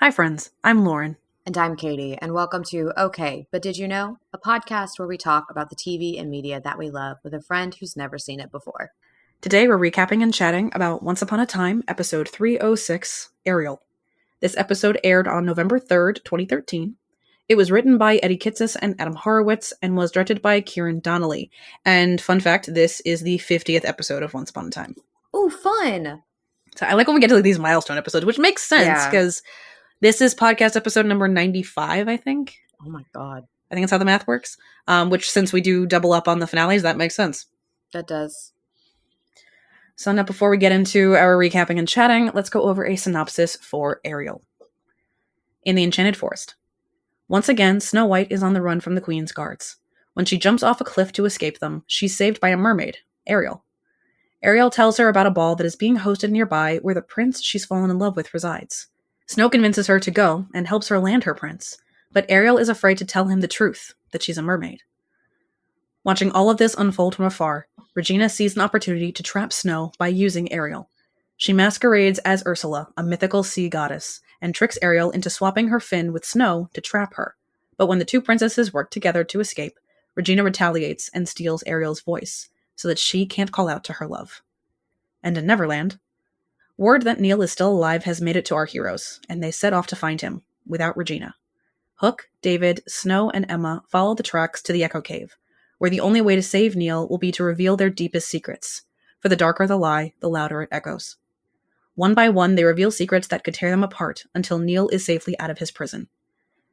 Hi, friends. I'm Lauren. And I'm Katie, and welcome to Okay, But Did You Know? A podcast where we talk about the TV and media that we love with a friend who's never seen it before. Today we're recapping and chatting about Once Upon a Time, episode 306, Ariel. This episode aired on November 3rd, 2013. It was written by Eddie Kitsis and Adam Horowitz and was directed by Kieran Donnelly. And fun fact, this is the 50th episode of Once Upon a Time. Ooh, fun! So I like when we get to these milestone episodes, which makes sense because this is podcast episode number 95, I think. Oh my god. I think that's how the math works. Which, since we do double up on the finales, that makes sense. That does. So now, before we get into our recapping and chatting, let's go over a synopsis for Ariel. In the Enchanted Forest. Once again, Snow White is on the run from the Queen's guards. When she jumps off a cliff to escape them, she's saved by a mermaid, Ariel. Ariel tells her about a ball that is being hosted nearby where the prince she's fallen in love with resides. Snow convinces her to go and helps her land her prince, but Ariel is afraid to tell him the truth, that she's a mermaid. Watching all of this unfold from afar, Regina sees an opportunity to trap Snow by using Ariel. She masquerades as Ursula, a mythical sea goddess, and tricks Ariel into swapping her fin with Snow to trap her. But when the two princesses work together to escape, Regina retaliates and steals Ariel's voice, so that she can't call out to her love. And in Neverland, word that Neil is still alive has made it to our heroes, and they set off to find him, without Regina. Hook, David, Snow, and Emma follow the tracks to the Echo Cave, where the only way to save Neil will be to reveal their deepest secrets, for the darker the lie, the louder it echoes. One by one, they reveal secrets that could tear them apart until Neil is safely out of his prison.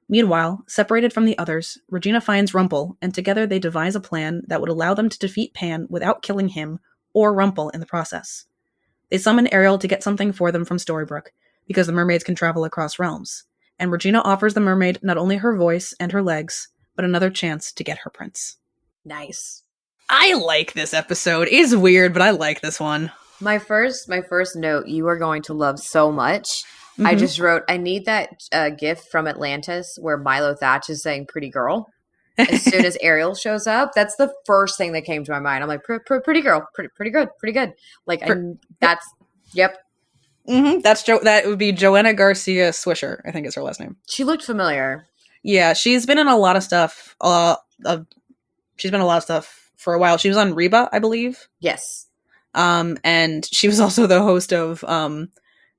Meanwhile, separated from the others, Regina finds Rumple, and together they devise a plan that would allow them to defeat Pan without killing him or Rumple in the process. They summon Ariel to get something for them from Storybrooke, because the mermaids can travel across realms, and Regina offers the mermaid not only her voice and her legs, but another chance to get her prince. Nice. I like this episode. It's weird, but I like this one. My first note you are going to love so much. Mm-hmm. I just wrote, I need that gif from Atlantis where Milo Thatch is saying pretty girl. As soon as Ariel shows up, that's the first thing that came to my mind. I'm like, pretty girl, pretty good. Like, that's, yep. Mm-hmm. That would be Joanna Garcia Swisher, I think is her last name. She looked familiar. Yeah, she's been in a lot of stuff. She's been in a lot of stuff for a while. She was on Reba, I believe. Yes. And she was also the host of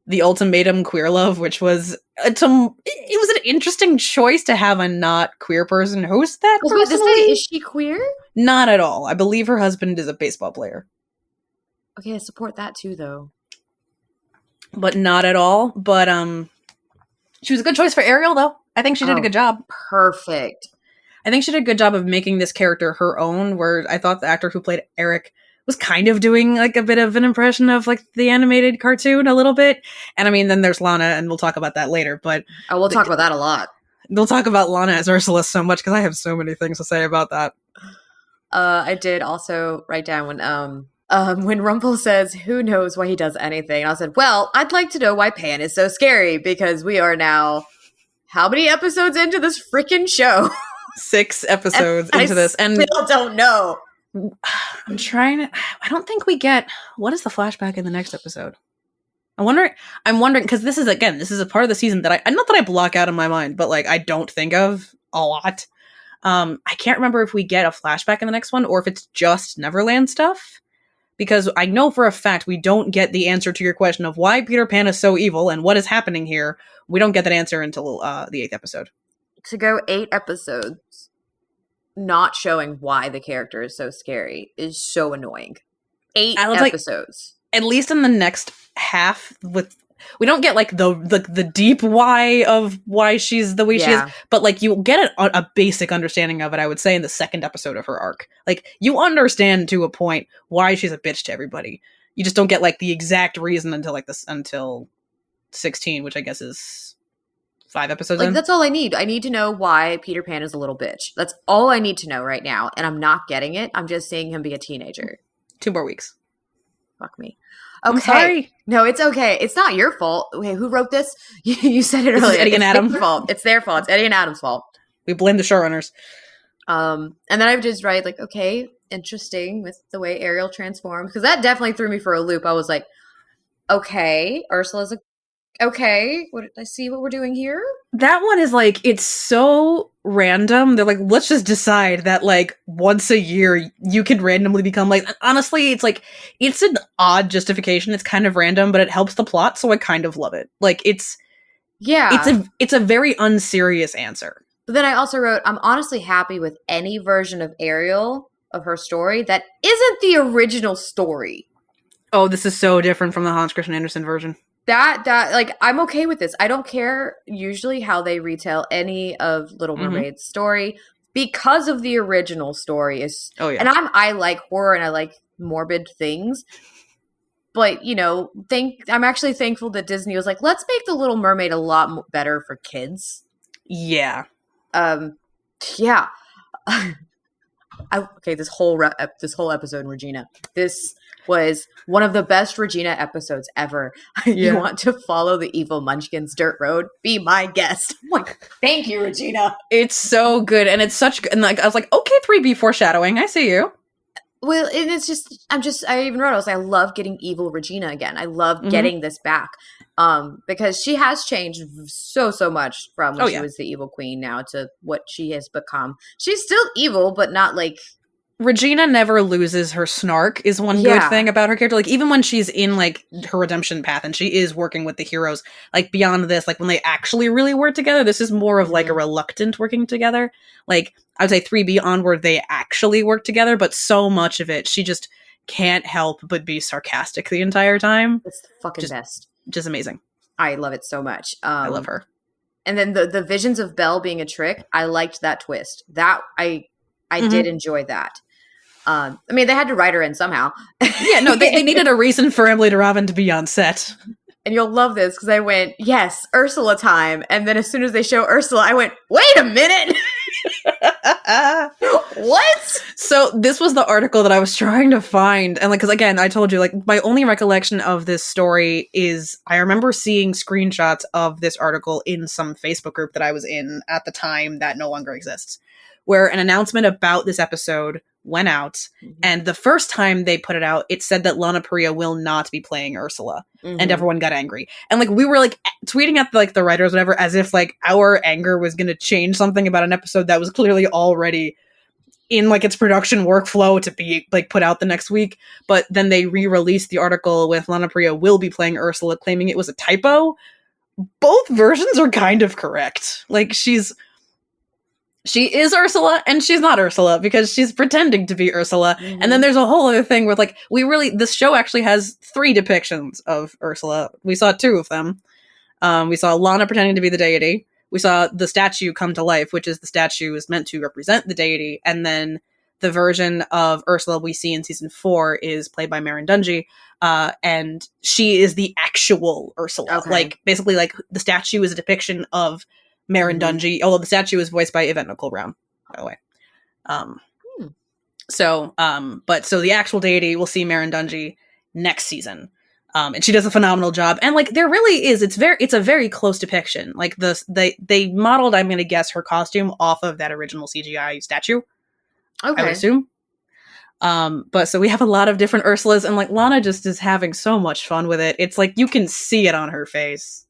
The Ultimatum Queer Love, which was it was an interesting choice to have a not queer person host that. I was about to say, is she queer? Not at all. I believe her husband is a baseball player. Okay, I support that too, though. But not at all. But she was a good choice for Ariel, though. I think she did a good job. Perfect. I think she did a good job of making this character her own, where I thought the actor who played Eric was kind of doing like a bit of an impression of like the animated cartoon a little bit. And I mean, then there's Lana, and we'll talk about that later, but we'll talk about that a lot. We'll talk about Lana as Ursula so much because I have so many things to say about that. I did also write down when Rumple says, who knows why he does anything? And I said, well, I'd like to know why Pan is so scary, because we are now how many episodes into this freaking show? 6 episodes into this. And I still don't know. I'm trying to... I don't think we get... What is the flashback in the next episode? I'm wondering, because this is a part of the season that not that I block out in my mind, but like I don't think of a lot. I can't remember if we get a flashback in the next one or if it's just Neverland stuff. Because I know for a fact we don't get the answer to your question of why Peter Pan is so evil and what is happening here. We don't get that answer until the 8th episode. To go 8 episodes not showing why the character is so scary is so annoying. 8 episodes. At least in the next half, we don't get like the deep why of why she's the way she is, but like you get a basic understanding of it, I would say, in the 2nd episode of her arc. Like you understand to a point why she's a bitch to everybody. You just don't get like the exact reason until 16, which I guess is 5 episodes in. That's all I need. I need to know why Peter Pan is a little bitch. That's all I need to know right now, and I'm not getting it. I'm just seeing him be a teenager. 2 more weeks. Fuck me. Okay. I'm sorry. No, it's okay. It's not your fault. Okay, who wrote this? You said it earlier. Eddie and Adam. It's their fault. It's Eddie and Adam's fault. We blame the showrunners. And then I would just write like, okay, interesting with the way Ariel transformed, because that definitely threw me for a loop. I was like, okay, Ursula's Okay, what I see what we're doing here. That one is like, it's so random. They're like, let's just decide that like once a year you could randomly become like, honestly, it's like, it's an odd justification. It's kind of random, but it helps the plot, so I kind of love it. Like it's a very unserious answer. But then I also wrote, I'm honestly happy with any version of Ariel, of her story, that isn't the original story. Oh, this is so different from the Hans Christian Andersen version. That like, I'm okay with this. I don't care usually how they retell any of Little Mermaid's story, because of the original story is. Oh yeah. And I like horror and I like morbid things, but you know, I'm actually thankful that Disney was like, let's make the Little Mermaid a lot better for kids. Yeah. Yeah. Okay, this whole episode, Regina. This was one of the best Regina episodes ever. Yeah. You want to follow the evil Munchkins dirt road? Be my guest. I'm like, thank you, Regina. It's so good, and it's such good. And like, I was like, okay, 3B foreshadowing. I see you. Well, and it's just, I even wrote, I was like, I love getting evil Regina again. I love getting this back. Because she has changed so much from when she was the evil queen now to what she has become. She's still evil, but not like... Regina never loses her snark is one good thing about her character. Like, even when she's in, like, her redemption path and she is working with the heroes, like, beyond this, like, when they actually really work together, this is more of, like, a reluctant working together. Like, I would say 3B onward, they actually work together, but so much of it, she just can't help but be sarcastic the entire time. It's the fucking best. Just amazing. I love it so much. I love her. And then the visions of Belle being a trick, I liked that twist. That, I did enjoy that. I mean, they had to write her in somehow. Yeah, no, they needed a reason for Emily de Ravin to be on set. And you'll love this, because I went, yes, Ursula time. And then as soon as they show Ursula, I went, wait a minute! What? So this was the article that I was trying to find. And like, because again, I told you, like, my only recollection of this story is I remember seeing screenshots of this article in some Facebook group that I was in at the time that no longer exists, where an announcement about this episode went out, and the first time they put it out, it said that Lana Parrilla will not be playing Ursula, and everyone got angry. And like, we were like tweeting at the writers, whatever, as if like our anger was going to change something about an episode that was clearly already in like its production workflow to be like put out the next week. But then they re-released the article with Lana Parrilla will be playing Ursula, claiming it was a typo. Both versions are kind of correct. Like, she is Ursula and she's not Ursula because she's pretending to be Ursula. And then there's a whole other thing where like, this show actually has 3 depictions of Ursula. We saw 2 of them. We saw Lana pretending to be the deity. We saw the statue come to life, which is the statue is meant to represent the deity. And then the version of Ursula we see in season 4 is played by Maren Dungy. And she is the actual Ursula. Okay. Like, basically, like, the statue is a depiction of Maren Dungy, although the statue is voiced by Yvette Nicole Brown, by the way. So the actual deity, we'll see Maren Dungy next season. And she does a phenomenal job. And like, there really is, it's a very close depiction. Like, they modeled, I'm going to guess, her costume off of that original CGI statue. Okay. I would assume. But so we have a lot of different Ursulas, and like, Lana just is having so much fun with it. It's like, you can see it on her face.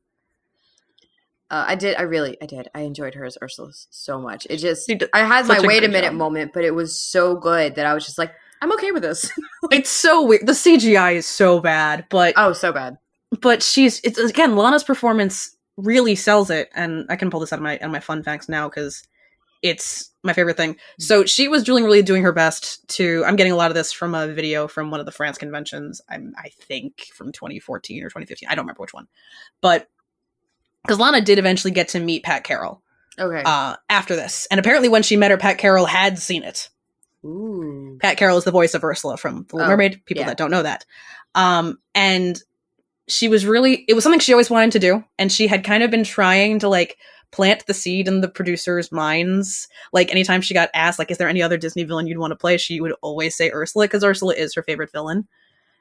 I did. I enjoyed her as Ursula so much. It just, I had my wait a minute moment, but it was so good that I was just like, I'm okay with this. It's so weird. The CGI is so bad, but... Oh, so bad. But again, Lana's performance really sells it, and I can pull this out of my fun facts now, because it's my favorite thing. So she was really doing her best to... I'm getting a lot of this from a video from one of the France conventions, I think from 2014 or 2015. I don't remember which one. But... because Lana did eventually get to meet Pat Carroll. Okay. After this. And apparently when she met her, Pat Carroll had seen it. Ooh. Pat Carroll is the voice of Ursula from The Little Mermaid, people that don't know that. And she was it was something she always wanted to do. And she had kind of been trying to like plant the seed in the producers' minds. Like, anytime she got asked, like, is there any other Disney villain you'd want to play? She would always say Ursula, because Ursula is her favorite villain.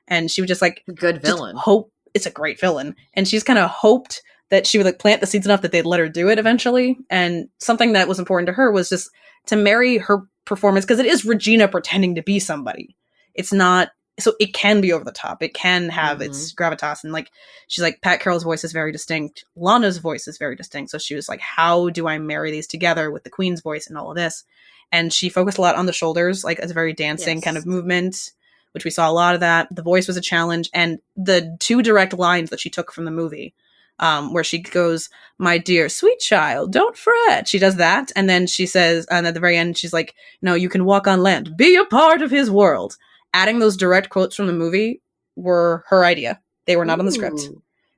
And she would just like... good villain. Hope it's a great villain. And she's kind of hoped that she would like plant the seeds enough that they'd let her do it eventually. And something that was important to her was just to marry her performance, because it is Regina pretending to be somebody. It's not so it can be over the top. It can have its gravitas. And like, she's like, Pat Carroll's voice is very distinct. Lana's voice is very distinct. So she was like, how do I marry these together with the Queen's voice and all of this? And she focused a lot on the shoulders, like as a very dancing kind of movement, which we saw a lot of that. The voice was a challenge. And the 2 direct lines that she took from the movie, where she goes, my dear sweet child, don't fret. She does that. And then she says, and at the very end, she's like, no, you can walk on land. Be a part of his world. Adding those direct quotes from the movie were her idea. They were not on the script.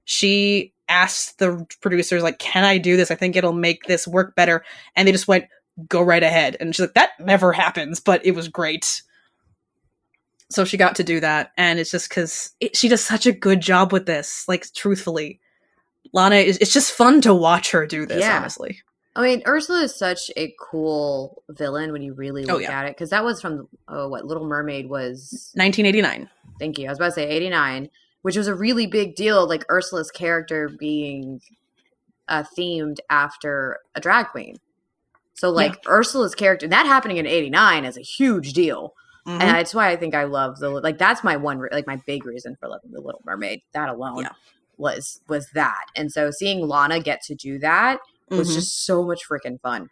She asked the producers, like, can I do this? I think it'll make this work better. And they just went, go right ahead. And she's like, that never happens, but it was great. So she got to do that. And it's just because she does such a good job with this. Like, truthfully, Lana it's just fun to watch her do this, honestly. I mean, Ursula is such a cool villain when you really look at it. Because that was from, Little Mermaid was... 1989. Thank you. I was about to say 89, which was a really big deal. Like, Ursula's character being themed after a drag queen. So, like, Ursula's character, that happening in 89 is a huge deal. And that's why I think I love that's my my big reason for loving The Little Mermaid. That alone was that. And so seeing Lana get to do that was just so much freaking fun.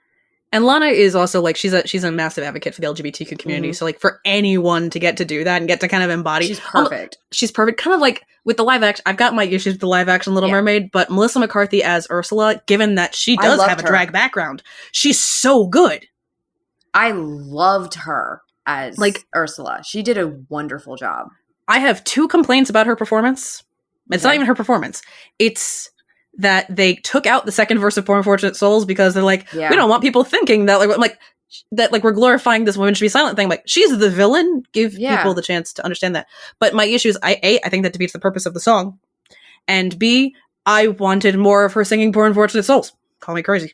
And Lana is also like, she's a massive advocate for the LGBTQ community. So like for anyone to get to do that and get to kind of embody. She's perfect. She's perfect. Kind of like with the live action. I've got my issues with the live action Little Mermaid, but Melissa McCarthy as Ursula, given that she does have a drag background, she's so good. I loved her as Ursula. She did a wonderful job. I have 2 complaints about her performance. It's not even her performance. It's that they took out the second verse of Poor Unfortunate Souls because they're like, we don't want people thinking that like we're glorifying this woman should be silent thing. Like, she's the villain. Give people the chance to understand that. But my issue is, I think that defeats the purpose of the song. And B, I wanted more of her singing Poor Unfortunate Souls. Call me crazy.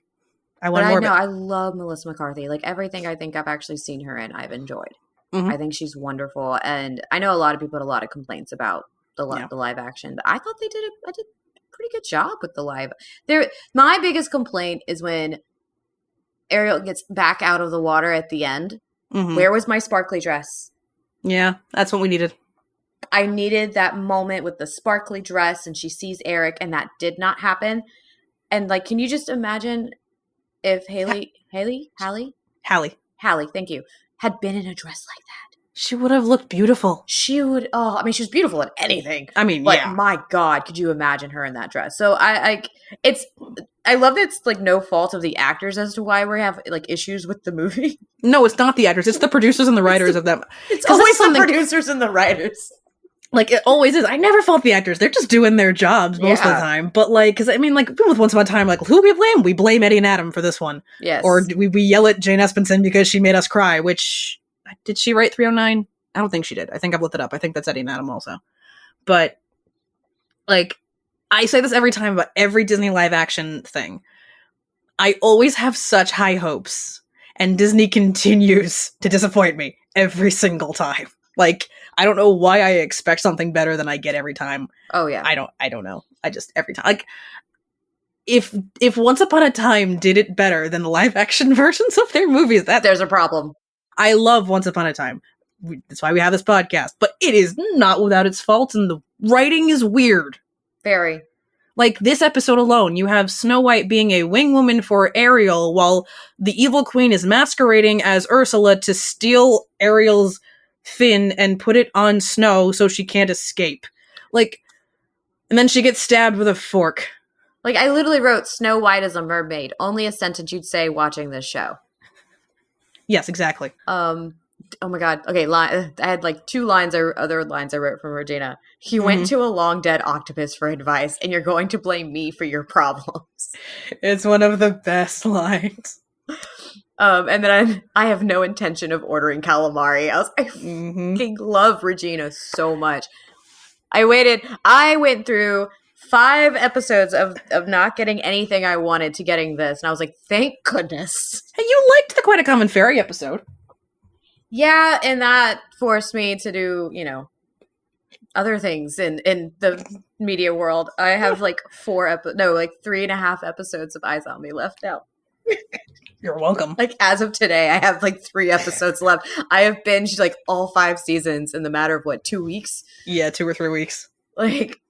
I want more of it. I love Melissa McCarthy. Like, everything I think I've actually seen her in, I've enjoyed. I think she's wonderful. And I know a lot of people had a lot of complaints about the live action, but I thought I did a pretty good job with the live. My biggest complaint is when Ariel gets back out of the water at the end. Where was my sparkly dress? Yeah, that's what we needed. I needed that moment with the sparkly dress and she sees Eric, and that did not happen. And like, can you just imagine if Hallie, thank you, had been in a dress like that? She would have looked beautiful. She would. Oh, I mean, she was beautiful in anything. I mean, but my God, could you imagine her in that dress? So I love that it's like no fault of the actors as to why we have like issues with the movie. No, it's not the actors. It's the producers and the writers of them. It's always the producers and the writers. Like, it always is. I never fault the actors. They're just doing their jobs most of the time. But, like, because, I mean, like, with Once Upon a Time, like, who do we blame? We blame Eddie and Adam for this one. Yes. Or we yell at Jane Espenson because she made us cry, which, did she write 309? I don't think she did. I think I've looked it up. I think that's Eddie and Adam also. But, like, I say this every time about every Disney live action thing. I always have such high hopes. And Disney continues to disappoint me every single time. Like, I don't know why I expect something better than I get every time. Oh yeah. I don't know. I just every time, like, if Once Upon a Time did it better than the live action versions of their movies, there's a problem. I love Once Upon a Time. That's why we have this podcast. But it is not without its faults, and the writing is weird. Very. Like, this episode alone, you have Snow White being a wing woman for Ariel, while the evil queen is masquerading as Ursula to steal Ariel's fin and put it on Snow so she can't escape. Like, and then she gets stabbed with a fork. Like, I literally wrote Snow White as a mermaid. Only a sentence you'd say watching this show. Yes, exactly. Oh my God. Okay, I had like 2 other lines I wrote from Regina. He went to a long dead octopus for advice, and you're going to blame me for your problems. It's one of the best lines. And then I have no intention of ordering calamari. I fucking love Regina so much. I went through 5 episodes of not getting anything I wanted to getting this, and I was like, thank goodness. Hey, you liked the Quite a Common Fairy episode. Yeah, and that forced me to do, other things in the media world. I have like 3.5 episodes of iZombie left out. You're welcome. Like, as of today, I have like 3 episodes left. I have binged like all 5 seasons in the matter of what, 2 weeks? Yeah, 2 or 3 weeks. Like,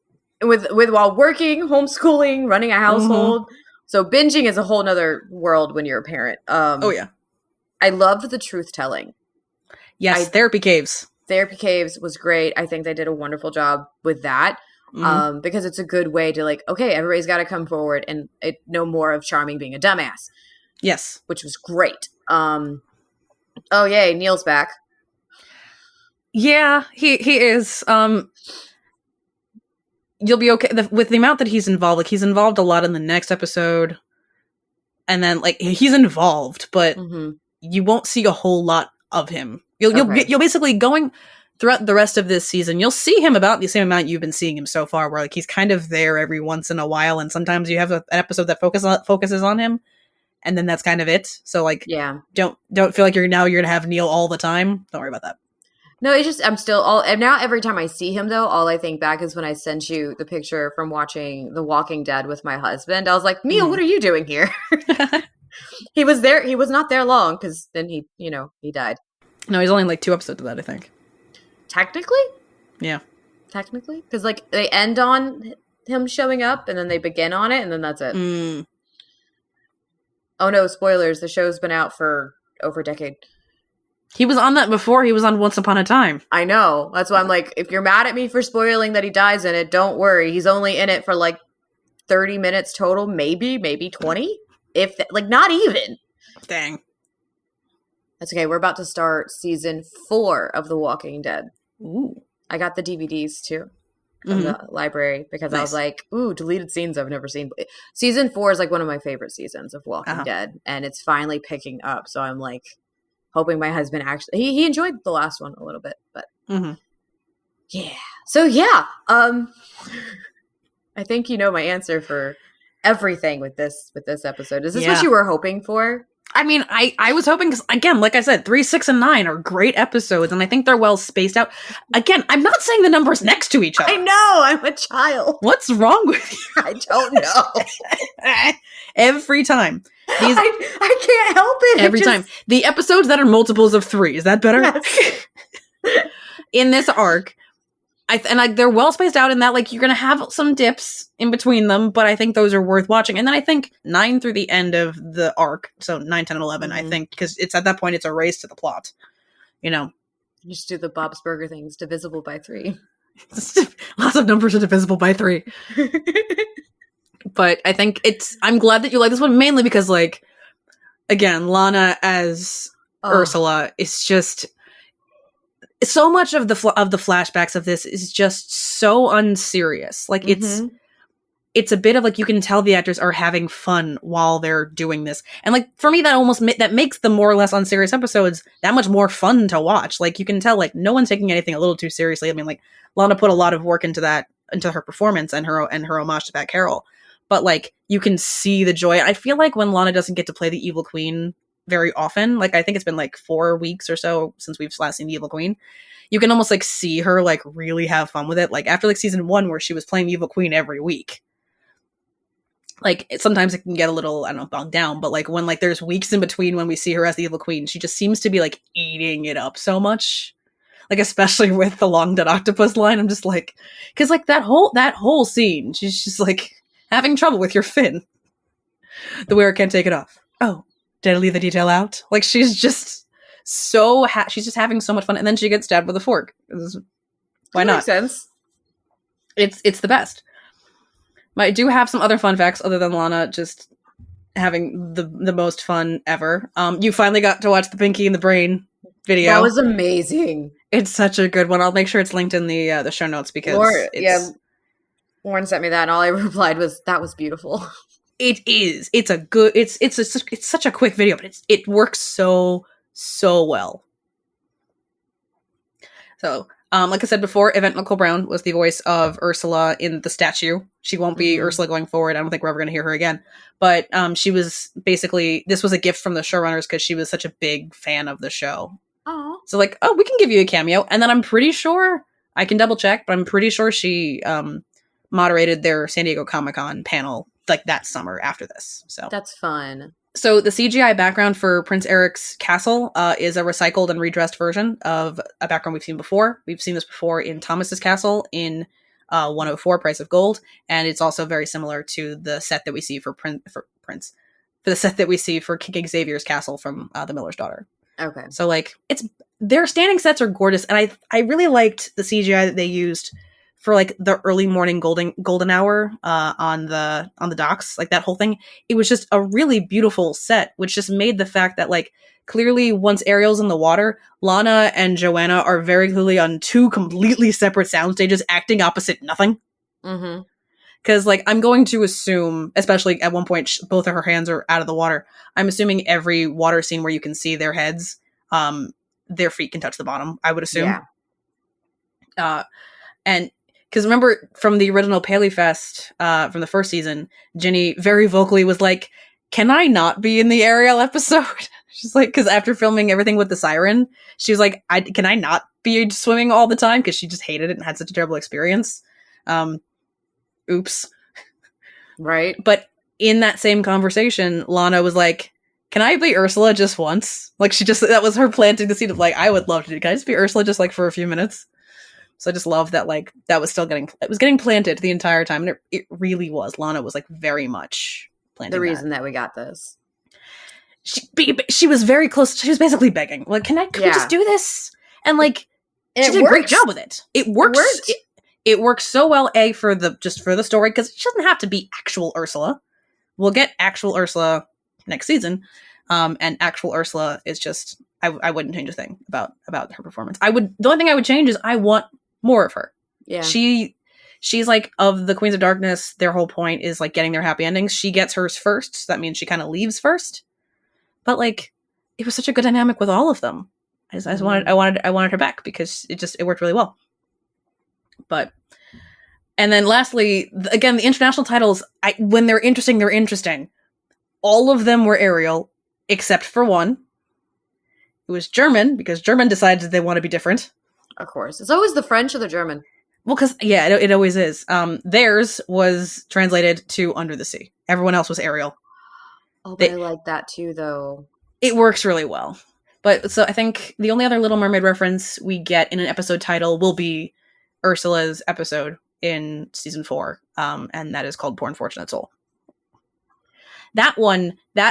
with while working, homeschooling, running a household. So binging is a whole nother world when you're a parent. Oh yeah. I loved the truth telling. Yes, Therapy Caves. Therapy Caves was great. I think they did a wonderful job with that. Because it's a good way to like, okay, everybody's got to come forward and no more of Charming being a dumbass. Yes. Which was great. Oh, yay, Neil's back. Yeah, he is. You'll be okay with the amount that he's involved. Like, he's involved a lot in the next episode. And then, like, he's involved, but you won't see a whole lot of him. You'll basically going throughout the rest of this season, you'll see him about the same amount you've been seeing him so far, where like he's kind of there every once in a while, and sometimes you have an episode that focuses on him, and then that's kind of it. So like, yeah, don't feel like you're gonna have Neil all the time. Don't worry about that. No, it's just now every time I see him though, all I think back is when I sent you the picture from watching The Walking Dead with my husband. I was like, Neil, what are you doing here? He was there. He was not there long because then he died. No, he's only like 2 episodes of that, I think. Technically? Yeah. Technically? Because, like, they end on him showing up, and then they begin on it, and then that's it. Oh, no, spoilers. The show's been out for over a decade. He was on that before. He was on Once Upon a Time. I know. That's why I'm like, if you're mad at me for spoiling that he dies in it, don't worry. He's only in it for, like, 30 minutes total, maybe 20. Not even. Dang. That's okay. We're about to start season 4 of The Walking Dead. Ooh. I got the DVDs too from the library because I was like, ooh, deleted scenes I've never seen. Season 4 is like one of my favorite seasons of Walking Dead, and it's finally picking up. So I'm like hoping my husband actually he enjoyed the last one a little bit, but yeah. So yeah, I think you know my answer for everything with this episode. Is this what you were hoping for? I mean, I was hoping, because again, like I said, 3, 6, and 9 are great episodes, and I think they're well spaced out. Again, I'm not saying the numbers next to each other. I know, I'm a child. What's wrong with you? I don't know. Every time. I can't help it. Every time. The episodes that are multiples of 3, is that better? Yes. In this arc, they're well spaced out in that, like, you're going to have some dips in between them, but I think those are worth watching. And then I think 9 through the end of the arc, so 9, 10, and 11, I think, because it's at that point, it's a race to the plot. You just do the Bob's Burger things, divisible by 3. Lots of numbers are divisible by 3. But I think I'm glad that you like this one, mainly because, like, again, Lana as Ursula is just... So much of the flashbacks of this is just so unserious. Like, it's a bit of, like, you can tell the actors are having fun while they're doing this. And, like, for me, that makes the more or less unserious episodes that much more fun to watch. Like, you can tell, like, no one's taking anything a little too seriously. I mean, like, Lana put a lot of work into her performance and her homage to Bat Carol. But, like, you can see the joy. I feel like when Lana doesn't get to play the evil queen very often, like, I think it's been like 4 weeks or so since we've last seen the evil queen, you can almost like see her like really have fun with it. Like, after like season 1 where she was playing the evil queen every week, like, sometimes it can get a little, I don't know, bogged down, but like when like there's weeks in between when we see her as the evil queen, she just seems to be like eating it up so much. Like, especially with the long dead octopus line, I'm just like, because like that whole scene, she's just like having trouble with your fin. The wearer can't take it off. Oh, did I leave the detail out? Like, she's just so she's just having so much fun, and then she gets stabbed with a fork. Why not? Makes sense. It's the best. But I do have some other fun facts other than Lana just having the most fun ever. You finally got to watch the Pinky and the Brain video. That was amazing. It's such a good one. I'll make sure it's linked in the show notes because Lauren sent me that, and all I replied was, "That was beautiful." It is. It's a good. It's such a quick video, but it works so well. So, like I said before, Yvette Nicole Brown was the voice of Ursula in The Statue. She won't be Ursula going forward. I don't think we're ever going to hear her again. But she was basically, this was a gift from the showrunners because she was such a big fan of the show. Oh. So like, we can give you a cameo. And then I'm pretty sure, I can double check, but I'm pretty sure she moderated their San Diego Comic-Con panel like that summer after this. So that's fun. So the CGI background for Prince Eric's castle is a recycled and redressed version of a background we've seen before. We've seen this before in Thomas's castle in 104 Price of Gold, and it's also very similar to the set that we see for the set that we see for King Xavier's castle from The Miller's Daughter. Okay. So like their standing sets are gorgeous, and I really liked the CGI that they used for like the early morning golden hour on the docks, like that whole thing. It was just a really beautiful set, which just made the fact that like clearly once Ariel's in the water, Lana and Joanna are very clearly on two completely separate sound stages acting opposite nothing. Mm-hmm. Because like I'm going to assume, especially at one point both of her hands are out of the water, I'm assuming every water scene where you can see their heads, their feet can touch the bottom, I would assume. Yeah. And because remember from the original Paley Fest, from the first season, Ginny very vocally was like, "Can I not be in the Ariel episode?" She's like, because after filming everything with the siren, she was like, "Can I not be swimming all the time?" Because she just hated it and had such a terrible experience. Oops. Right. But in that same conversation, Lana was like, "Can I be Ursula just once?" Like that was her planting the seed of like, I would love to do. Can I just be Ursula just like for a few minutes? So I just love that, like, that was still getting planted the entire time. And it really was. Lana was, like, very much planting the reason that we got this. She was very close. She was basically begging. Like, can we just do this? And, like, she did a great job with it. It works. It works so well, for the story, because she doesn't have to be actual Ursula. We'll get actual Ursula next season. And actual Ursula is just, I wouldn't change a thing about her performance. The only thing I would change is I want more of her. Yeah. She's like, of the Queens of Darkness, their whole point is like getting their happy endings. She gets hers first, so that means she kind of leaves first. But like, it was such a good dynamic with all of them. I wanted her back because it worked really well. And then lastly, again, the international titles, when they're interesting, they're interesting. All of them were Ariel, except for one. It was German, because German decides that they want to be different. Of course. It's always the French or the German. Well, because, yeah, it always is. Theirs was translated to Under the Sea. Everyone else was Ariel. Oh, but I like that too, though. It works really well. But, so I think the only other Little Mermaid reference we get in an episode title will be Ursula's episode in season 4, and that is called Poor Unfortunate Soul. That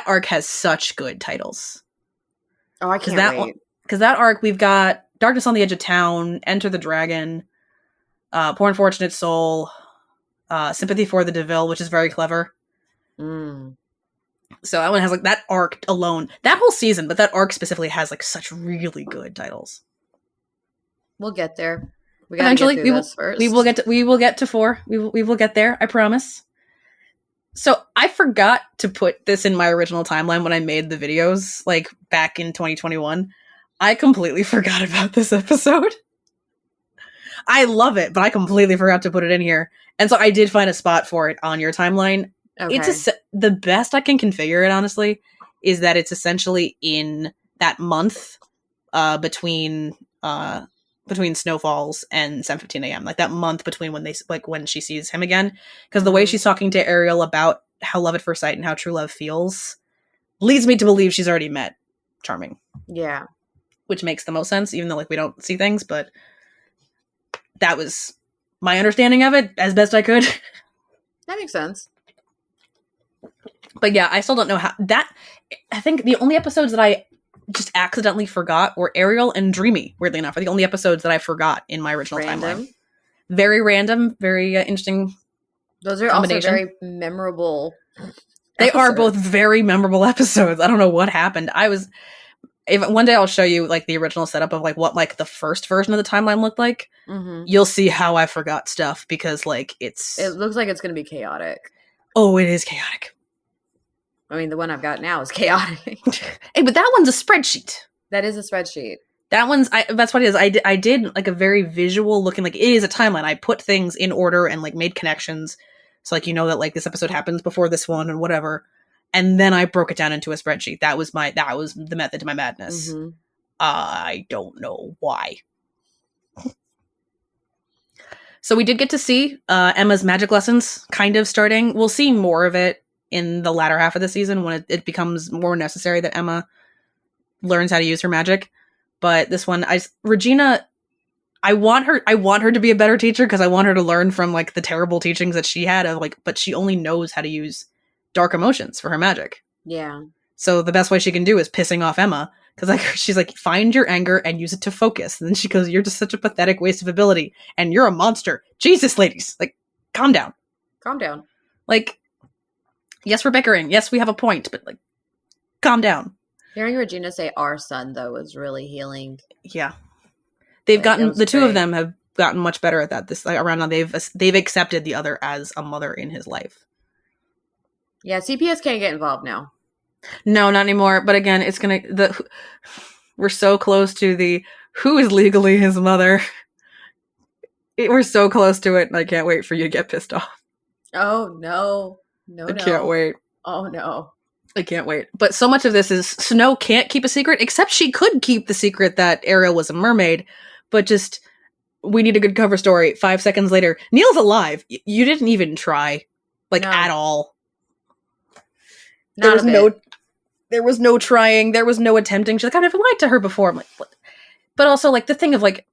arc has such good titles. Oh, I can't wait. Because that arc, we've got Darkness on the Edge of Town, Enter the Dragon, Poor Unfortunate Soul, Sympathy for the DeVille, which is very clever. Mm. So that one has like that arc alone, that whole season, but that arc specifically has like such really good titles. We'll get there. We gotta eventually get through this first. We will get to 4. We will get there. I promise. So I forgot to put this in my original timeline when I made the videos, like back in 2021. I completely forgot about this episode. I love it, but I completely forgot to put it in here. And so I did find a spot for it on your timeline. Okay. The best I can configure it, honestly, is that it's essentially in that month between Snow Falls and 7:15 a.m. Like that month between when she sees him again. Because the way she's talking to Ariel about how love at first sight and how true love feels leads me to believe she's already met Charming. Yeah. Which makes the most sense, even though like we don't see things, but that was my understanding of it as best I could. That makes sense. But yeah, I still don't know how that. I think the only episodes that I just accidentally forgot were Ariel and Dreamy. Weirdly enough, are the only episodes that I forgot in my original timeline. Very random, very interesting. Those are also very memorable. They are both very memorable episodes. I don't know what happened. If one day I'll show you like the original setup of like what like the first version of the timeline looked like. Mm-hmm. You'll see how I forgot stuff because like it looks like it's going to be chaotic. Oh, it is chaotic. I mean, the one I've got now is chaotic. Hey, but that one's a spreadsheet. That is a spreadsheet. That one's, that's what it is. I did like a very visual looking, like it is a timeline. I put things in order and like made connections. So like, you know that like this episode happens before this one and whatever. And then I broke it down into a spreadsheet. That was the method to my madness. Mm-hmm. I don't know why. So we did get to see Emma's magic lessons kind of starting. We'll see more of it in the latter half of the season when it becomes more necessary that Emma learns how to use her magic. But this one, Regina, I want her to be a better teacher because I want her to learn from like the terrible teachings that she had of like, but she only knows how to use dark emotions for her magic. Yeah. So the best way she can do is pissing off Emma because like she's like, find your anger and use it to focus. And then she goes, "You're just such a pathetic waste of ability, and you're a monster." Jesus, ladies, like, calm down. Calm down. Like, yes, we're bickering. Yes, we have a point, but like, calm down. Hearing Regina say "our son" though was really healing. Yeah. They've gotten, the two great. of them have gotten much better at that. This like, around now, they've accepted the other as a mother in his life. Yeah, CPS can't get involved now. No, not anymore. But again, it's gonna we're so close to the who is legally his mother. We're so close to it, and I can't wait for you to get pissed off. Oh no, I can't wait. Oh no. I can't wait. But so much of this is Snow can't keep a secret, except she could keep the secret that Ariel was a mermaid. But just, we need a good cover story. 5 seconds later, Neil's alive. You didn't even try. Like, at all. There was no trying. There was no attempting. She's like, I've never lied to her before. I'm like, what? But also, like, the thing of, like,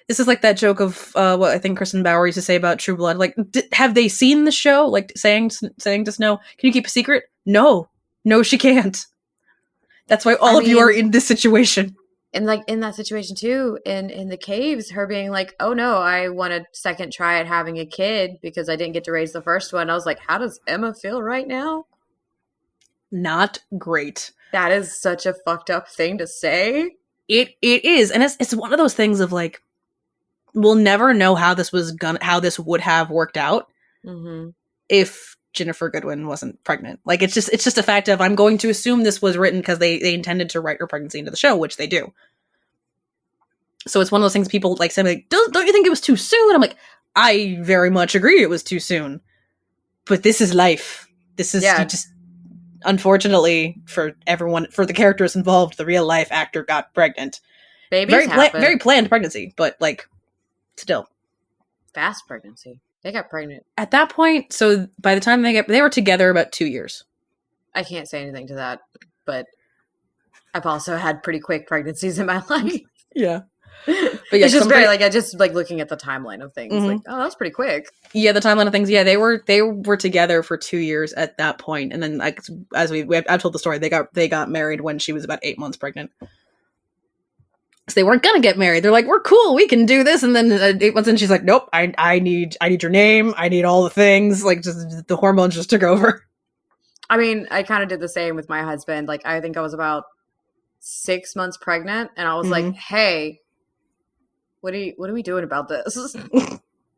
this is like that joke of what I think Kristen Bauer used to say about True Blood. Like, have they seen the show? Like, saying to Snow, can you keep a secret? No, she can't. That's why all of you are in this situation. And like in that situation too, in the caves, her being like, "Oh no, I want a second try at having a kid because I didn't get to raise the first one." I was like, how does Emma feel right now? Not great. That is such a fucked up thing to say. It is, and it's one of those things of like, we'll never know how this would have worked out if Jennifer Goodwin wasn't pregnant. Like, it's just a fact of, I'm going to assume this was written because they intended to write her pregnancy into the show, which they do. So it's one of those things people like say, like, don't you think it was too soon? I'm like, I very much agree it was too soon. But this is life. This is just, unfortunately for everyone, for the characters involved, the real life actor got pregnant. Babies happen. Very planned pregnancy, but like, still. Fast pregnancy. They got pregnant. At that point, so by the time they were together about 2 years. I can't say anything to that, but I've also had pretty quick pregnancies in my life. Yeah. But yeah, it's just very like, I just like looking at the timeline of things. Like, oh, that was pretty quick. Yeah, the timeline of things. Yeah, they were together for 2 years at that point, and then like as I've told the story, they got married when she was about 8 months pregnant. So they weren't gonna get married. They're like, we're cool, we can do this. And then 8 months in, she's like, nope, I need your name, I need all the things. Like, just the hormones just took over. I mean, I kind of did the same with my husband. Like, I think I was about 6 months pregnant, and I was like, hey, what are we doing about this?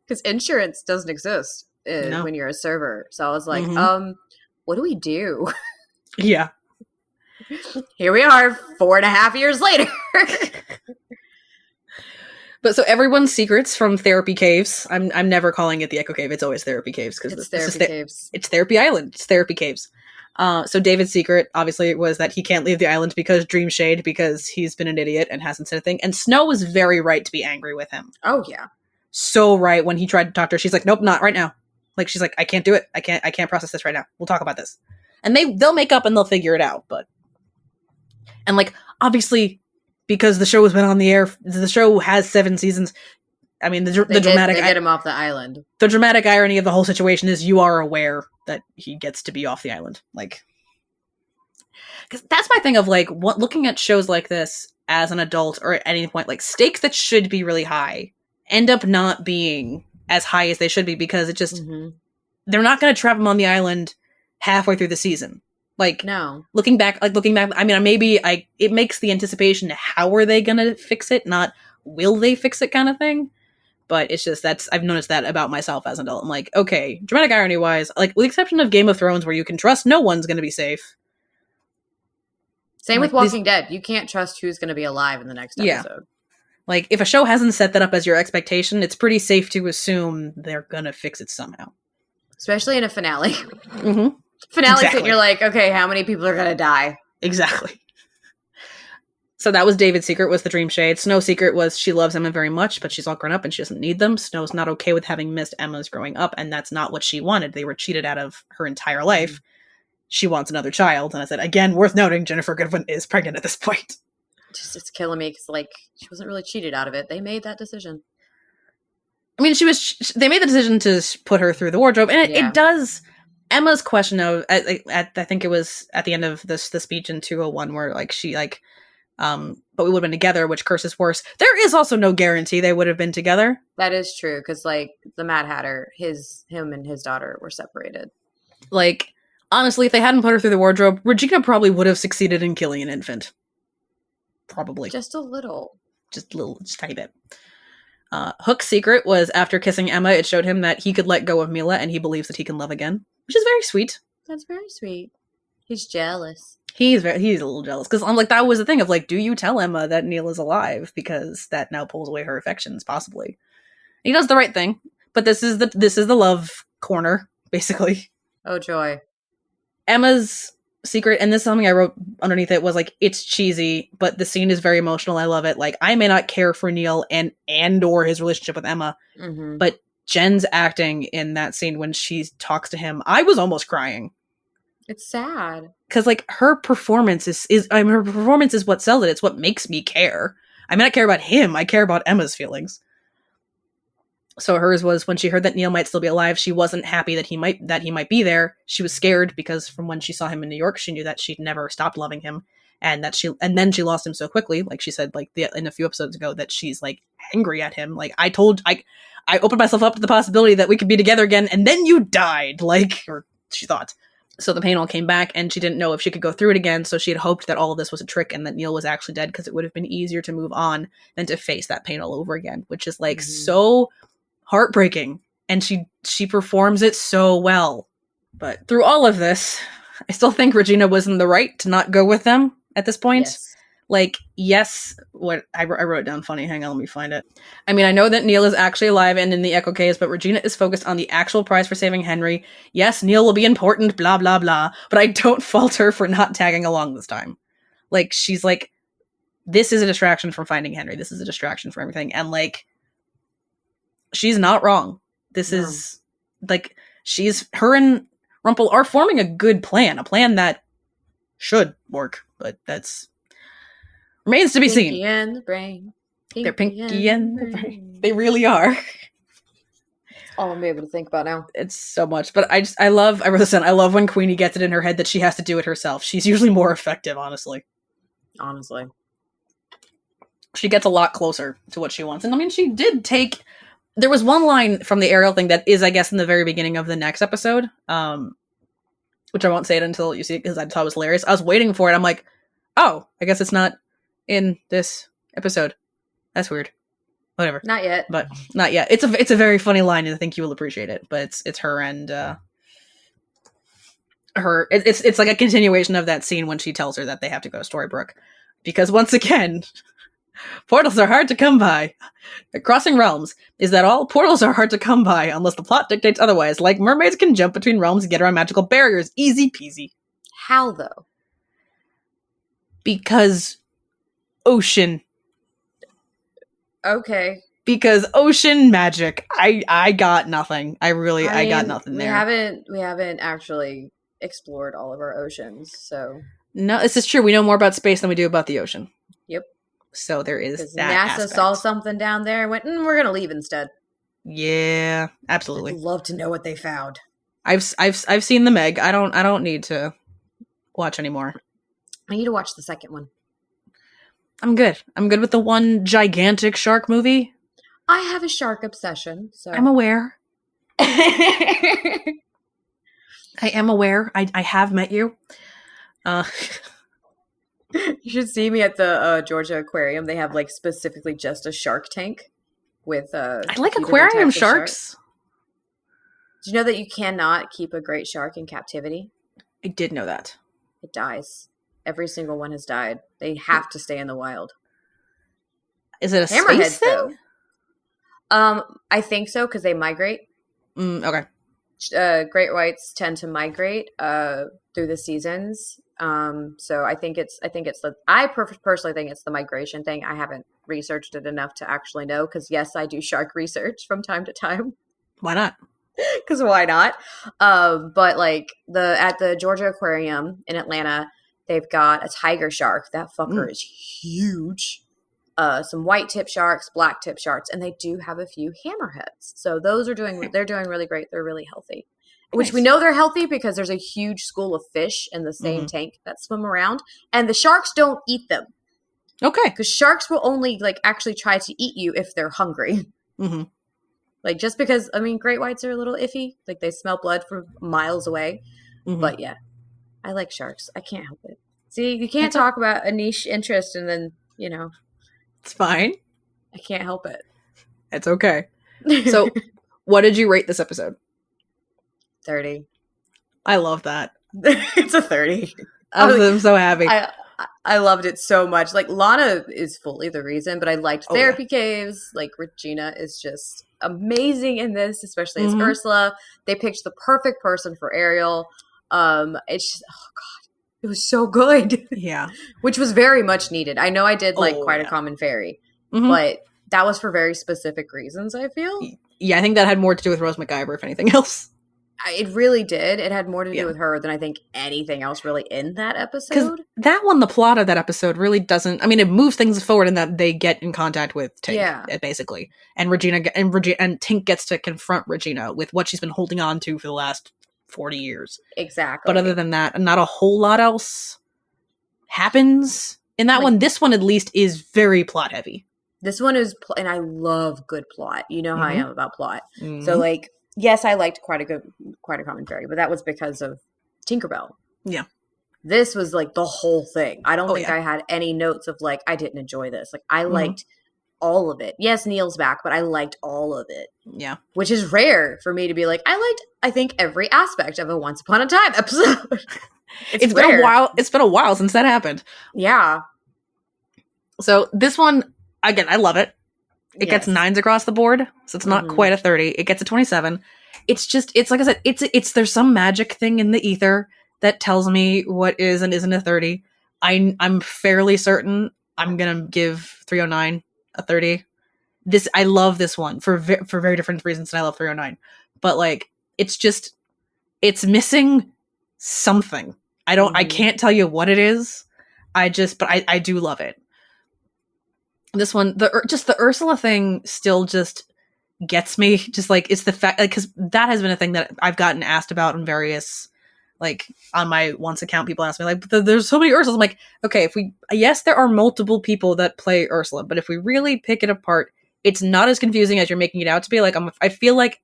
Because insurance doesn't exist when you're a server. So I was like, what do we do? Yeah. Here we are 4.5 years later. But so everyone's secrets from therapy caves. I'm never calling it the Echo Cave. It's always therapy caves because it's therapy caves. It's Therapy Island. It's therapy caves. So David's secret obviously was that he can't leave the island because Dream Shade, because he's been an idiot and hasn't said a thing. And Snow was very right to be angry with him. Oh yeah, so right. When he tried to talk to her, she's like, nope, not right now. Like, she's like, I can't do it. I can't process this right now. We'll talk about this. And they'll make up and they'll figure it out. But and like, obviously, because the show has been on the air, the show has 7 seasons. I mean, they get him off the island. The dramatic irony of the whole situation is you are aware that he gets to be off the island. Like, because that's my thing of like, looking at shows like this as an adult or at any point, like, stakes that should be really high end up not being as high as they should be because it just, they're not going to trap him on the island halfway through the season. Like, no. Looking back, I mean, it makes the anticipation to how are they going to fix it, not will they fix it kind of thing. But it's just, I've noticed that about myself as an adult. I'm like, okay, dramatic irony wise, like, with the exception of Game of Thrones where you can trust no one's going to be safe. Same with Walking Dead. You can't trust who's going to be alive in the next episode. Yeah. Like, if a show hasn't set that up as your expectation, it's pretty safe to assume they're going to fix it somehow. Especially in a finale. Finale, exactly. And you're like, okay, how many people are going to die? Exactly. So that was David's secret, was the Dream Shade. Snow's secret was she loves Emma very much, but she's all grown up and she doesn't need them. Snow's not okay with having missed Emma's growing up, and that's not what she wanted. They were cheated out of her entire life. she wants another child. And I said, again, worth noting, Ginnifer Goodwin is pregnant at this point. Just, it's killing me because, like, she wasn't really cheated out of it. They made that decision. I mean, they made the decision to put her through the wardrobe, and it does. Emma's question of, I think it was at the end of the speech in 201, where like she like, but we would have been together, which curse is worse. There is also no guarantee they would have been together. That is true, because like the Mad Hatter, him and his daughter were separated. Like, honestly, if they hadn't put her through the wardrobe, Regina probably would have succeeded in killing an infant. Probably. Just a little. Just tiny bit. Hook's secret was after kissing Emma, it showed him that he could let go of Mila, and he believes that he can love again, which is very sweet. That's very sweet. He's jealous. He's a little jealous, because I'm like, that was the thing of like, do you tell Emma that Neil is alive, because that now pulls away her affections, possibly. And he does the right thing, but this is the love corner, basically. Oh joy. Emma's secret, and this is something I wrote underneath it, was like, it's cheesy, but the scene is very emotional. I love it. Like, I may not care for Neil and or his relationship with Emma, but Jen's acting in that scene when she talks to him, I was almost crying. It's sad. Because like her performance is her performance is what sells it. It's what makes me care. I mean, I care about him. I care about Emma's feelings. So hers was when she heard that Neil might still be alive, she wasn't happy that he might be there. She was scared because from when she saw him in New York, she knew that she'd never stopped loving him, and then she lost him so quickly. Like she said, like in a few episodes ago, that she's like angry at him. Like, I opened myself up to the possibility that we could be together again, and then you died. Like, or she thought. So the pain all came back, and she didn't know if she could go through it again. So she had hoped that all of this was a trick and that Neil was actually dead, because it would have been easier to move on than to face that pain all over again, which is like so heartbreaking, and she performs it so well. But through all of this, I still think Regina was in the right to not go with them at this point. Yes. Like, yes, what I wrote it down funny. Hang on, let me find it. I mean, I know that Neil is actually alive and in the Echo Caves, but Regina is focused on the actual prize for saving Henry. Yes, Neil will be important, blah, blah, blah, but I don't fault her for not tagging along this time. Like, she's like, this is a distraction from finding Henry. This is a distraction for everything. And like, she's not wrong. This is like, her and Rumpel are forming a good plan, a plan that should work, but that's remains to be seen. Pinky and the brain. They're pinky and the brain. They really are. All I'm able to think about now. It's so much, but I wrote this in. I love when Queenie gets it in her head that she has to do it herself. She's usually more effective, honestly. She gets a lot closer to what she wants. And I mean, she did take... There was one line from the Ariel thing that is, I guess, in the very beginning of the next episode, which I won't say it until you see it, because I thought it was hilarious. I was waiting for it. I'm like, oh, I guess it's not in this episode. That's weird. Whatever. Not yet. But not yet. It's a very funny line, and I think you will appreciate it. But it's her and her. It's like a continuation of that scene when she tells her that they have to go to Storybrooke, because once again, portals are hard to come by. Crossing realms. Is that all? Portals are hard to come by unless the plot dictates otherwise. Like, mermaids can jump between realms and get around magical barriers. Easy peasy. How, though? Because ocean. Okay. Because ocean magic. I got nothing. I got nothing there. We haven't actually explored all of our oceans, so. No, this is true. We know more about space than we do about the ocean. Yep. So there is that NASA aspect. saw something down there and went, we're going to leave instead. Yeah, absolutely. I'd love to know what they found. I've seen the Meg. I don't need to watch anymore. I need to watch the second one. I'm good. I'm good with the one gigantic shark movie. I have a shark obsession, so I'm aware. I am aware. I have met you. You should see me at the Georgia Aquarium. They have like specifically just a shark tank with I like aquarium sharks. Did you know that you cannot keep a great shark in captivity? I did know that. It dies. Every single one has died. They have to stay in the wild. Is it a space thing? I think so, because they migrate. Okay. Great whites tend to migrate through the seasons. So I personally think it's the migration thing. I haven't researched it enough to actually know, because yes, I do shark research from time to time. Why not? because why not? But like at the Georgia Aquarium in Atlanta, they've got a tiger shark. That fucker is huge. Some white tip sharks, black tip sharks, and they do have a few hammerheads. So those are they're doing really great. They're really healthy. Which we know they're healthy because there's a huge school of fish in the same tank that swim around, and the sharks don't eat them. Okay. Because sharks will only like actually try to eat you if they're hungry. Mm-hmm. Like just because, I mean, great whites are a little iffy. Like they smell blood from miles away. Mm-hmm. But yeah, I like sharks. I can't help it. See, you can't talk about a niche interest and then, you know. It's fine. I can't help it. It's okay. So what did you rate this episode? 30. I love that. It's a 30. I'm so happy. I loved it so much. Like Lana is fully the reason, but I liked therapy caves. Like Regina is just amazing in this, especially as Ursula. They picked the perfect person for Ariel. It's just, oh god, it was so good. Yeah, which was very much needed. I know I did like quite a common fairy, but that was for very specific reasons. I feel. Yeah, I think that had more to do with Rose McIver, if anything else. It really did. It had more to do with her than I think anything else really in that episode. That one, the plot of that episode really doesn't. I mean, it moves things forward in that they get in contact with Tink, basically, and Regina and Tink gets to confront Regina with what she's been holding on to for the last 40 years. Exactly. But other than that, not a whole lot else happens in that one. This one, at least, is very plot heavy. This one is, and I love good plot. You know how I am about plot. So, like. Yes, I liked quite a common fairy, but that was because of Tinkerbell. Yeah. This was like the whole thing. I don't think I had any notes of like, I didn't enjoy this. Like I liked all of it. Yes, Neil's back, but I liked all of it. Yeah. Which is rare for me to be like, I think every aspect of a Once Upon a Time episode. It's been a while. It's been a while since that happened. Yeah. So this one, again, I love it. It gets 9s across the board, so it's not quite a 30. It gets a 27. It's like I said, it's there's some magic thing in the ether that tells me what is and isn't a 30. I'm fairly certain I'm gonna give 309 a 30. I love this one for very different reasons than I love 309. But like it's missing something. I can't tell you what it is. I do love it. This one, the Ursula thing still just gets me. Just like it's the fact, because that has been a thing that I've gotten asked about in various, like on my Once account. People ask me like, "There's so many Ursulas." I'm like, okay, yes, there are multiple people that play Ursula, but if we really pick it apart, it's not as confusing as you're making it out to be. Like I feel like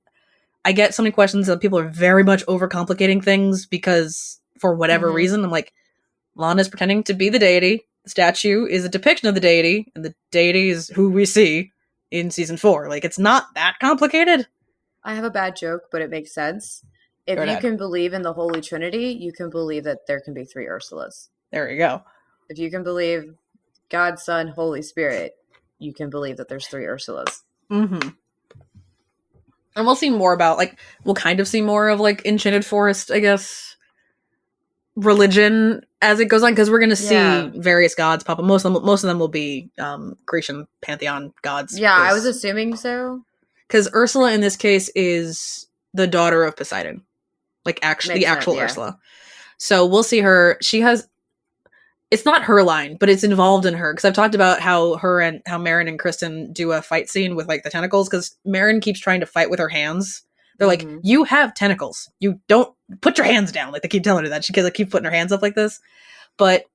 I get so many questions that people are very much overcomplicating things because for whatever reason, I'm like, Lana's pretending to be the deity. The statue is a depiction of the deity, and the deity is who we see in season 4. Like, it's not that complicated. I have a bad joke, but it makes sense. If you can believe in the Holy Trinity, you can believe that there can be 3 Ursulas. There you go. If you can believe God, Son, Holy Spirit, you can believe that there's 3 Ursulas. Mm-hmm. And we'll see more about, like, we'll kind of see more of, like, Enchanted Forest, I guess, religion as it goes on, because we're going to see various gods pop up. Most of them will be Grecian pantheon gods. Yeah, I was assuming so. Because Ursula in this case is the daughter of Poseidon, like the actual Ursula. So we'll see her. She has. It's not her line, but it's involved in her, because I've talked about how Marin and Kristen do a fight scene with like the tentacles, because Marin keeps trying to fight with her hands. They're like, you have tentacles. You don't put your hands down. Like they keep telling her that. She keep putting her hands up like this. But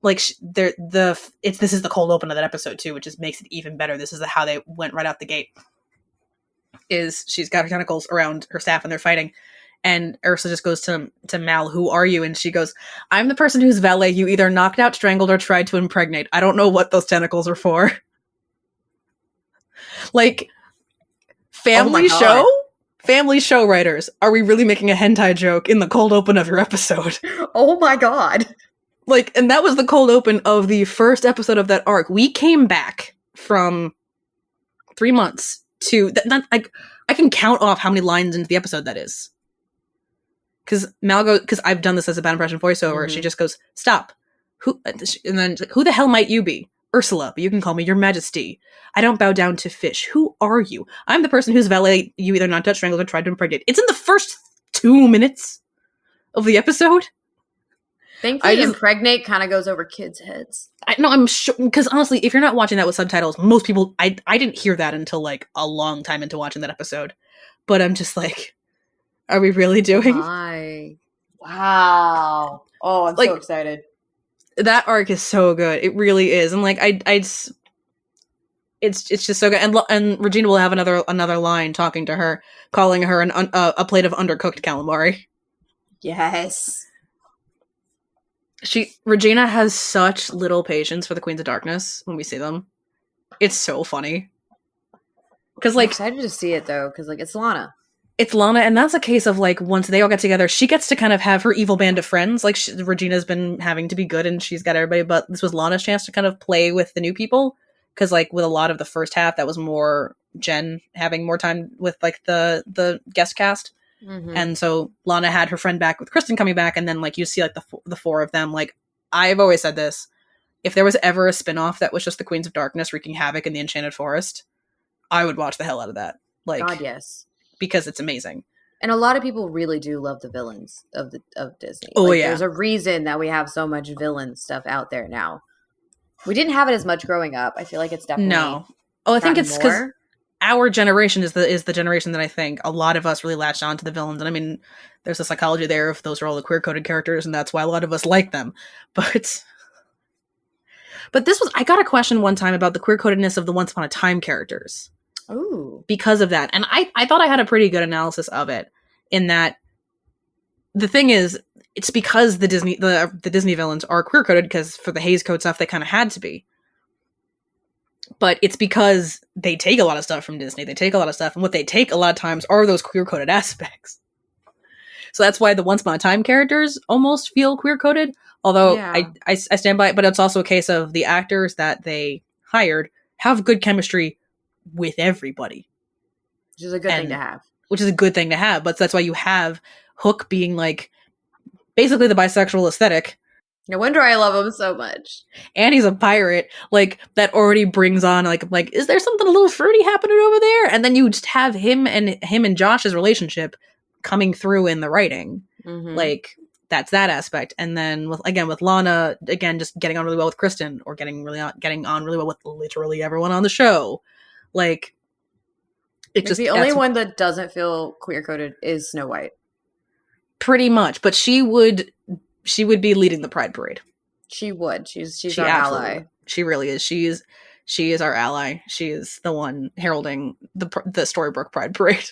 like this is the cold open of that episode too, which just makes it even better. This is how they went right out the gate. Is she's got her tentacles around her staff and they're fighting. And Ursula just goes to Mal, who are you? And she goes, I'm the person whose valet you either knocked out, strangled, or tried to impregnate. I don't know what those tentacles are for. Like, family show writers, are we really making a hentai joke in the cold open of your episode? Oh my god. Like, and that was the cold open of the first episode of that arc. We came back from 3 months to I can count off how many lines into the episode that is. Because because I've done this as a bad impression voiceover, she just goes, stop. And then who the hell might you be? Ursula, but you can call me your majesty. I don't bow down to fish. Who are you? I'm the person whose valet you either not touched, strangled, or tried to impregnate. It's in the first 2 minutes of the episode. Thankfully, impregnate kind of goes over kids' heads. I'm sure, because honestly, if you're not watching that with subtitles, most people, I didn't hear that until like a long time into watching that episode. But I'm just like, are we really doing? Hi. Wow. Oh, I'm so excited. That arc is so good. It really is. And like, it's just so good. And Regina will have another line talking to her, calling her a plate of undercooked calamari. Yes. Regina has such little patience for the Queens of Darkness when we see them. It's so funny. Because like, I'm excited to see it though, because like it's Lana. It's Lana, and that's a case of like once they all get together, she gets to kind of have her evil band of friends. Like Regina's been having to be good, and she's got everybody. But this was Lana's chance to kind of play with the new people, because like with a lot of the first half, that was more Jen having more time with like the guest cast. Mm-hmm. And so Lana had her friend back with Kristen coming back, and then like you see like the four of them. Like I've always said this, if there was ever a spinoff that was just the Queens of Darkness wreaking havoc in the Enchanted Forest, I would watch the hell out of that. Like, God, yes, because it's amazing. And a lot of people really do love the villains of Disney. Oh yeah, there's a reason that we have so much villain stuff out there now. We didn't have it as much growing up. I feel like it's definitely no. Oh, I think it's because our generation is the generation that I think a lot of us really latched on to the villains. And I mean, there's a psychology there if those are all the queer-coded characters, and that's why a lot of us like them. But this was, I got a question one time about the queer-codedness of the Once Upon a Time characters. Ooh. Because of that. And I thought I had a pretty good analysis of it, in that the thing is, it's because the Disney villains are queer-coded, because for the Hays Code stuff, they kind of had to be. But it's because they take a lot of stuff from Disney. They take a lot of stuff, and what they take a lot of times are those queer-coded aspects. So that's why the Once Upon a Time characters almost feel queer-coded. Although I stand by it, but it's also a case of the actors that they hired have good chemistry with everybody. Which is a good thing to have. Which is a good thing to have, but that's why you have Hook being like basically the bisexual aesthetic. No wonder I love him so much. And he's a pirate. Like, that already brings on like, is there something a little fruity happening over there? And then you just have him and Josh's relationship coming through in the writing. Mm-hmm. Like, that's that aspect. And then with Lana, again, just getting on really well with Kristen, or getting on really well with literally everyone on the show. Like, it just, the only one that doesn't feel queer-coded is Snow White. Pretty much, but she would be leading the Pride Parade. She would. She's our ally. She really is. She is our ally. She is the one heralding the Storybrooke Pride Parade.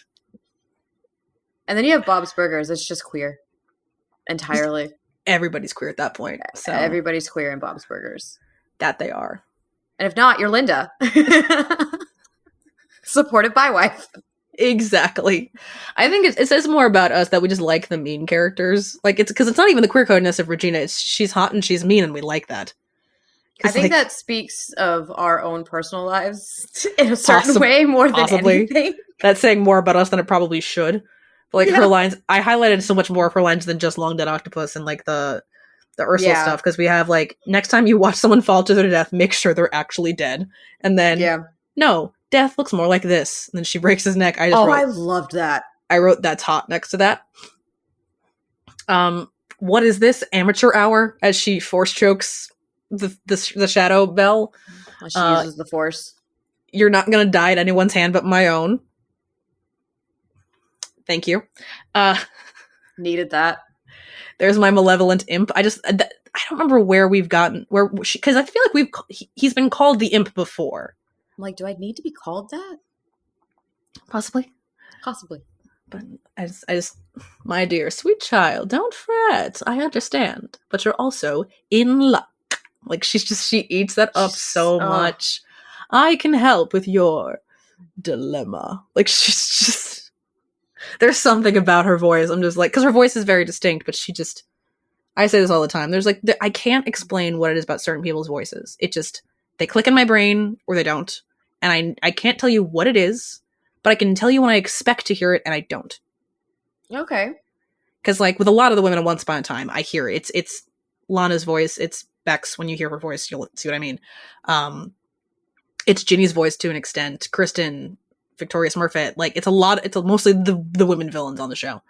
And then you have Bob's Burgers. It's just queer. Entirely. Everybody's queer at that point. So. Everybody's queer in Bob's Burgers. That they are. And if not, you're Linda. Supported by wife. Exactly. I think it says more about us that we just like the mean characters. Like, it's because it's not even the queer codedness of Regina. It's she's hot and she's mean, and we like that. I think that speaks of our own personal lives in a certain way more than anything. That's saying more about us than it probably should. But, her lines, I highlighted so much more of her lines than just Long Dead Octopus and like the Ursula stuff, because we have like, next time you watch someone fall to their death, make sure they're actually dead. And then no, death looks more like this. And then she breaks his neck. I loved that. I wrote "that's hot" next to that. What is this, amateur hour? As she force chokes the Shadow Belle. Well, she uses the Force. You're not gonna die at anyone's hand but my own. Thank you. Needed that. There's my malevolent imp. I don't remember where we've gotten because I feel like he's been called the imp before. I'm like, do I need to be called that? Possibly. But I just, my dear sweet child, don't fret. I understand, but you're also in luck. Like, she eats that up so much. I can help with your dilemma. Like, she's just, there's something about her voice. I'm just like, because her voice is very distinct, but she just, I say this all the time. There's like, I can't explain what it is about certain people's voices. It just, they click in my brain or they don't. And I can't tell you what it is, but I can tell you when I expect to hear it and I don't. Okay. Because like with a lot of the women at Once Upon a Time, I hear it. It's Lana's voice. It's Bex, when you hear her voice, you'll see what I mean. It's Ginny's voice to an extent. Kristen, Victoria Smurfett, like it's mostly the women villains on the show.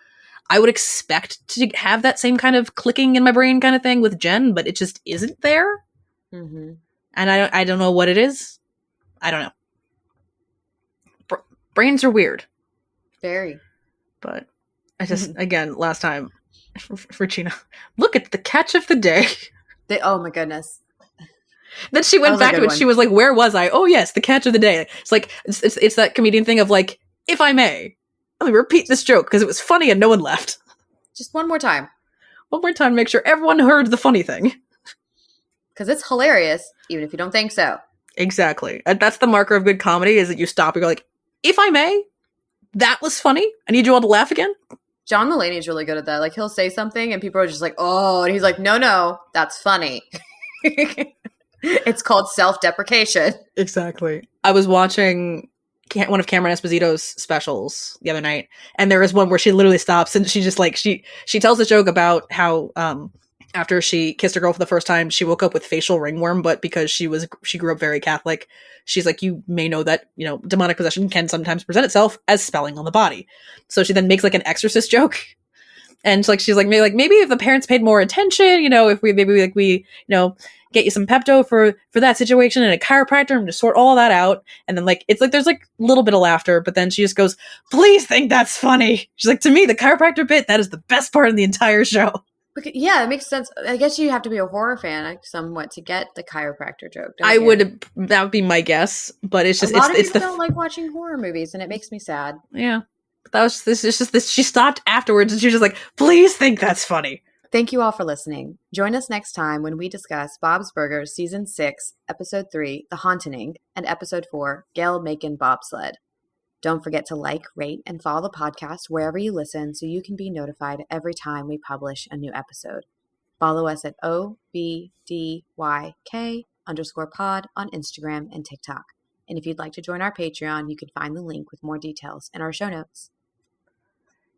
I would expect to have that same kind of clicking in my brain kind of thing with Jen, but it just isn't there. Mm-hmm. And I don't know what it is. I don't know. Brains are weird. Very. But I just, again, last time for Gina, look at the catch of the day. Oh my goodness. Then she went back to it. One. She was like, where was I? Oh yes, the catch of the day. It's like, it's that comedian thing of like, if I may, let me repeat this joke because it was funny and no one left. Just one more time. One more time to make sure everyone heard the funny thing. Because it's hilarious, even if you don't think so. Exactly. And that's the marker of good comedy, is that you stop and go like, if I may, that was funny. I need you all to laugh again. John Mulaney's really good at that. Like, he'll say something and people are just like, oh, and he's like, no, that's funny. It's called self-deprecation. Exactly. I was watching one of Cameron Esposito's specials the other night, and there is one where she literally stops and she just like, she tells a joke about how, after she kissed a girl for the first time, she woke up with facial ringworm, but because she grew up very Catholic, she's like, you may know that, you know, demonic possession can sometimes present itself as spelling on the body. So she then makes like an exorcist joke. And she's like, maybe if the parents paid more attention, you know, if we you know, get you some Pepto for that situation and a chiropractor and just sort all that out. And then like, it's like, there's like a little bit of laughter, but then she just goes, please think that's funny. She's like, to me, the chiropractor bit, that is the best part of the entire show. Yeah, it makes sense. I guess you have to be a horror fan somewhat to get the chiropractor joke. That would be my guess, but it's just, a lot of people don't like watching horror movies, and it makes me sad. Yeah. She stopped afterwards and she was just like, please think that's funny. Thank you all for listening. Join us next time when we discuss Bob's Burgers Season 6, Episode 3, The Haunting, and Episode 4, Gail Macon Bobsled. Don't forget to like, rate, and follow the podcast wherever you listen so you can be notified every time we publish a new episode. Follow us at OBDYK_pod on Instagram and TikTok. And if you'd like to join our Patreon, you can find the link with more details in our show notes.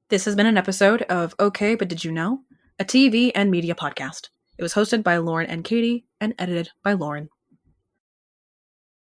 This has been an episode of Okay, But Did You Know? A TV and media podcast. It was hosted by Lauren and Katie and edited by Lauren.